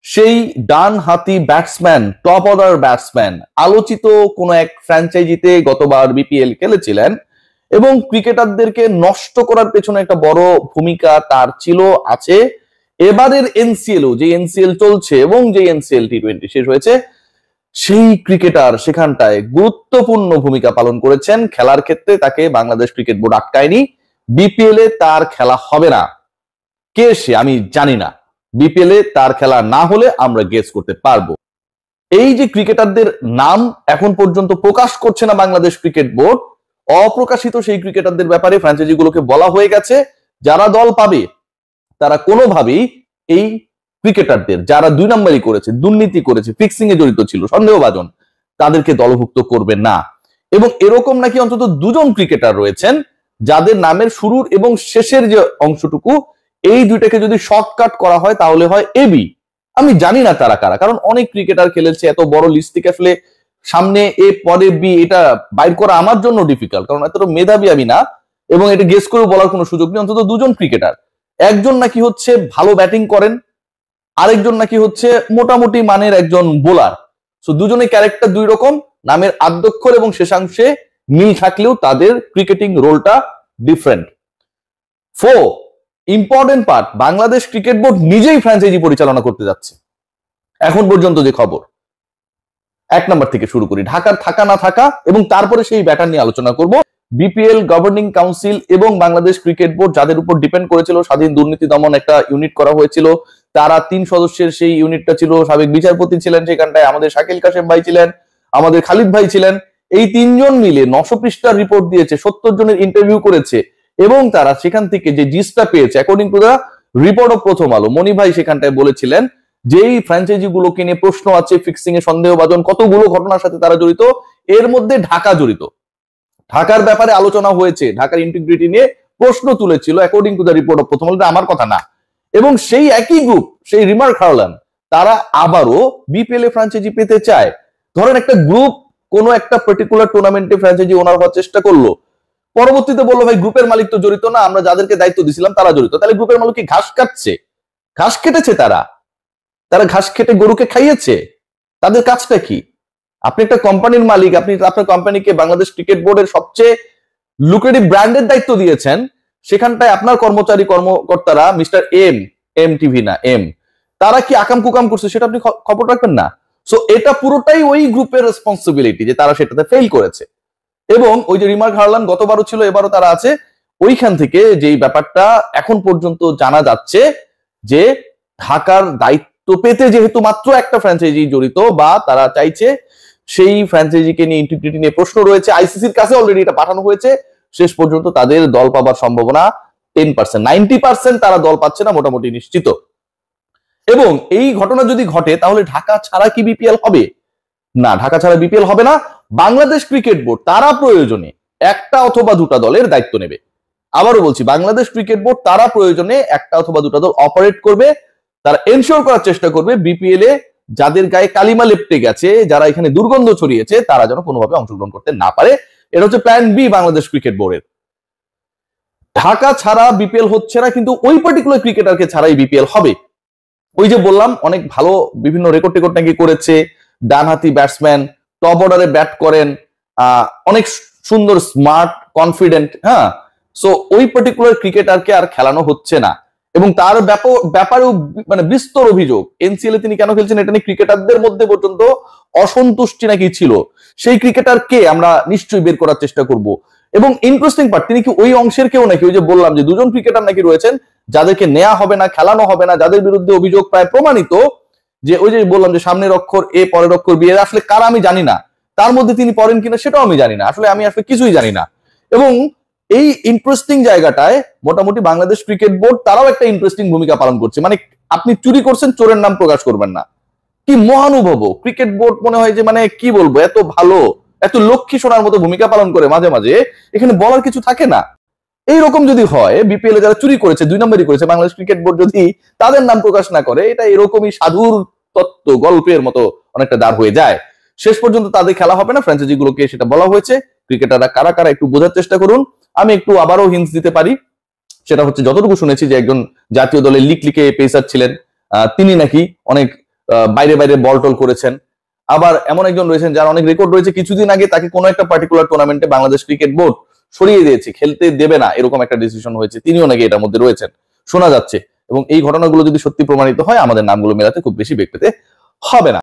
সেই ডান হাতি batsman, top order batsman, আলোচিত কোন এক ফ্র্যাঞ্চাইজিতে গতবার বিপিএল খেলেছিলেন এবং ক্রিকেটারদেরকে নষ্ট করার পেছনে একটা বড় ভূমিকা তার ছিল, আছে। এবারের এনসিএলও, যে এনসিএল চলছে এবং যে এনসিএল টি20 শেষ হয়েছে, সেই ক্রিকেটার সেখানটায় গুরুত্বপূর্ণ ভূমিকা পালন করেছেন। খেলার ক্ষেত্রে তাকে বাংলাদেশ ক্রিকেট বোর্ড আটকায়নি। বিপিএল এ তার খেলা হবে না। কে সে আমি জানি না। বিপিএল এ তার খেলা না হলে আমরা গেস করতে পারবো। এই যে ক্রিকেটারদের নাম এখন পর্যন্ত প্রকাশ করছে না বাংলাদেশ ক্রিকেট বোর্ড, অপ্রকাশিত সেই ক্রিকেটারদের ব্যাপারে ফ্র্যাঞ্চাইজিগুলোকে বলা হয়ে গেছে যারা দল পাবে তারা কোনোভাবেই এই ক্রিকেটারদের, যারা 2 নম্বরই করেছে, দুর্নীতি করেছে, ফিক্সিং এ জড়িত ছিল, সন্দেহভাজন, তাদেরকে দলভুক্ত করবে না। এবং এরকম নাকি অন্তত 2 জন ক্রিকেটার রয়েছেন যাদের নামের শুরুর এবং শেষের যে অংশটুকু, এই দুইটাকে যদি শর্টকাট করা হয় তাহলে হয় এবি। আমি জানি না তারা কারা, কারণ অনেক ক্রিকেটার খেলেছে, এত বড় লিস্ট থেকে আসলে সামনে এ পরে বি এটা বাইর করা আমার জন্য ডিফিকাল্ট, কারণ এতটা মেধাবী আমি না এবং এটা গেস করে বলার কোনো সুযোগ নেই। অন্তত 2 জন ক্রিকেটার, একজন নাকি হচ্ছে ভালো ব্যাটিং করেন, আরেকজন নাকি হচ্ছে মোটামুটি মানের একজন বোলার। সো দুজনের ক্যারেক্টার 2 রকম, নামের আদ্যক্ষর এবং শেষাংশে মিল থাকলেও তাদের ক্রিকেটিং রোলটা different. 4 important part, Bangladesh cricket board নিজেই ফ্র্যাঞ্চাইজি পরিচালনা করতে যাচ্ছে। এখন পর্যন্ত যে খবর, 1 নম্বর থেকে শুরু করি, ঢাকার থাকা না থাকা এবং তারপরে সেই ব্যাটার নিয়ে আলোচনা করব। বিপিএল গভর্নিং কাউন্সিল এবং বাংলাদেশ ক্রিকেট বোর্ড যাদের উপর ডিপেন্ড করেছিল স্বাধীন দুর্নীতি দমন একটা ইউনিট করা হয়েছিল, তারা 3 সদস্যের সেই ইউনিটটা ছিল। সাবেক বিচারপতি ছিলেন সেখানটায়, আমাদের শাকিল কাশেম ভাই ছিলেন, আমাদের খালিদ ভাই ছিলেন। এই 3 জন মিলে 900 পৃষ্ঠার রিপোর্ট দিয়েছে, 70 জনের ইন্টারভিউ করেছে এবং তারা সেখান থেকে যে জিসটা পেয়েছে, according to the report of Prothom Alo, মনি ভাই সেখানটায় বলেছিলেন যেই ফ্র্যাঞ্চাইজি গুলোকে নিয়ে প্রশ্ন আছে, ফিক্সিং এ সন্দেহভাজন কতগুলো ঘটনার সাথে তারা জড়িত, এর মধ্যে ঢাকা জড়িত। ঢাকার ব্যাপারে আলোচনা হয়েছে, ঢাকার ইন্টিগ্রিটি নিয়ে প্রশ্ন তুলেছিল, according to the report of Prothom Alo, আমার কথা না। এবং সেই একই গ্রুপ, সেই রিমার্ক হারলান, তারা আবারও বিপিএল এ ফ্র্যাঞ্চাইজি পেতে চায়। ধরেন একটা গ্রুপ কোন একটা পার্টিকুলার টুর্নামেন্টে ফ্র্যাঞ্চাইজি ওনার হওয়ার চেষ্টা করলো, পরবর্তীতে বললো ভাই গ্রুপের মালিক তো জড়িত না, আমরা যাদেরকে দায়িত্ব দিছিলাম তারা জড়িত। তাহলে গ্রুপের মালিক কি ঘাস কাটছে? ঘাস কেটেছে তারা ঘাস কেটে গরুকে খাইয়েছে? তাদের কাজটা কি? আপনি একটা কোম্পানির মালিক, আপনি আপনার কোম্পানিকে বাংলাদেশ ক্রিকেট বোর্ডের সবচেয়ে লুক্রেটিভ ব্র্যান্ডের দায়িত্ব দিয়েছেন, সেখানটায় আপনার কর্মচারী কর্মকর্তারা মিস্টার এম টিভি না এম, তারা কি আকাম কুকাম করছে সেটা আপনি খবর রাখবেন না? সো এটা পুরোটাই ওই গ্রুপের রেসপন্সিবিলিটি যে তারা সেটাতে ফেল করেছে। এবং ওই যে রিমার্ক হারলান গতবারও ছিল, এবারও তারা আছে। ওইখান থেকে যেই ব্যাপারটা এখন পর্যন্ত জানা যাচ্ছে যে ঢাকার দায়িত্ব পেতে যেহেতু মাত্র একটা ফ্র্যাঞ্চাইজি জড়িত বা তারা চাইছে, সেই ফ্র্যাঞ্চাইজিকে নিয়ে ইন্টিগ্রিটি নিয়ে প্রশ্ন রয়েছে, আইসিসির কাছে অলরেডি এটা পাঠানো হয়েছে। শেষ পর্যন্ত তাদের দল পাবার সম্ভাবনা 10%, 90% তারা দল পাচ্ছে না, মোটামুটি নিশ্চিত। এবং এই ঘটনা যদি ঘটে তাহলে ঢাকা ছাড়া কি বিপিএল হবে? না, ঢাকা ছাড়া বিপিএল হবে না। বাংলাদেশ ক্রিকেট বোর্ড তারা প্রয়োজনে 1টা অথবা 2টা দলের দায়িত্ব নেবে। আবারও বলছি, বাংলাদেশ ক্রিকেট বোর্ড তারা প্রয়োজনে 1টা অথবা 2টা দল অপারেট করবে। তারা এনশিওর করার চেষ্টা করবে বিপিএল এ যাদের গায়ে কালিমা লেপটে গেছে, যারা এখানে দুর্গন্ধ ছড়িয়েছে, তারা যেন কোনোভাবে অংশগ্রহণ করতে না পারে। এটা হচ্ছে প্ল্যান বি বাংলাদেশ ক্রিকেট বোর্ডের। ঢাকা ছাড়া বিপিএল হচ্ছে না, কিন্তু ওই পার্টিকুলার ক্রিকেটারকে ছাড়াই বিপিএল হবে। ওই যে বললাম অনেক ভালো বিভিন্ন রেকর্ড টেকর্ড নাকি করেছে, ডানহাতি ব্যাটসম্যান, টপ অর্ডারে ব্যাট করেন, অনেক সুন্দর, স্মার্ট, কনফিডেন্ট। হ্যাঁ, সো ওই পার্টিকুলার ক্রিকেটারকে আর খেলানো হচ্ছে না। এবং তার ব্যাপারেও মানে বিস্তর অভিযোগ, এনসিএল এ তিনি কেন খেলছেন এটা নিয়ে ক্রিকেটারদের মধ্যে পর্যন্ত অসন্তুষ্টি নাকি ছিল। সেই ক্রিকেটারকে আমরা নিশ্চয়ই বের করার চেষ্টা করব। এবং ইন্টারেস্টিং পার্ট, তিনি কি ওই অংশের কেউ নাকি? ওই যে বললাম যে 2 জন ক্রিকেটার নাকি রয়েছেন যাদেরকে নেওয়া হবে না, খেলানো হবে না, যাদের বিরুদ্ধে অভিযোগ প্রায় প্রমাণিত। যে ওই যে বললাম যে সামনের অক্ষর এ পরের অক্ষর বি, আসলে কারা আমি জানি না, তার মধ্যে তিনি পড়েন কিনা সেটাও আমি জানি না, আসলে আমি কিছুই জানি না। এবং এই ইন্টারেস্টিং জায়গাটায় মোটামুটি বাংলাদেশ ক্রিকেট বোর্ড তারাও একটা ইন্টারেস্টিং ভূমিকা পালন করছে। মানে আপনি চুরি করছেন, চোরের নাম প্রকাশ করবেন না। কি মহানুভব ক্রিকেট বোর্ড, মনে হয় যে মানে কি বলবো, এত ভালো, এত লক্ষ্মী সোনার মতো ভূমিকা পালন করে মাঝে মাঝে, এখানে বলার কিছু থাকে না। এইরকম যদি হয়, বিপিএল এ যারা চুরি করেছে, 2 নম্বরই করেছে, বাংলাদেশ ক্রিকেট বোর্ড যদি তাদের নাম প্রকাশ না করে, এটা এরকমই সাধুর তত্ত্ব গল্পের মতো অনেকটা দাঁড় হয়ে যায়। শেষ পর্যন্ত তাদের খেলা হবে না, ফ্র্যাঞ্চাইজি গুলোকে সেটা বলা হয়েছে। ক্রিকেটাররা কারা কারা একটু বোঝার চেষ্টা করুন। আমি একটু আবারও হিন্টস দিতে পারি, সেটা হচ্ছে যতটুকু শুনেছি যে একজন জাতীয় দলের লিগ লিগে পেসার ছিলেন, তিনি নাকি অনেক বাইরে বাইরে বল টল করেছেন। আবার এমন একজন রয়েছেন যার অনেক রেকর্ড রয়েছে, কিছুদিন আগে তাকে কোনো একটা পার্টিকুলার টুর্নামেন্টে বাংলাদেশ ক্রিকেট বোর্ড সরিয়ে দিয়েছে, খেলতে দেবে না, এরকম একটা ডিসিশন হয়েছে, তিনিও নাকি এটার মধ্যে রয়েছেন শোনা যাচ্ছে। এবং এই ঘটনাগুলো যদি সত্যি প্রমাণিত হয়, আমাদের নামগুলো মেলাতে খুব বেশি বেগ পেতে হবে না।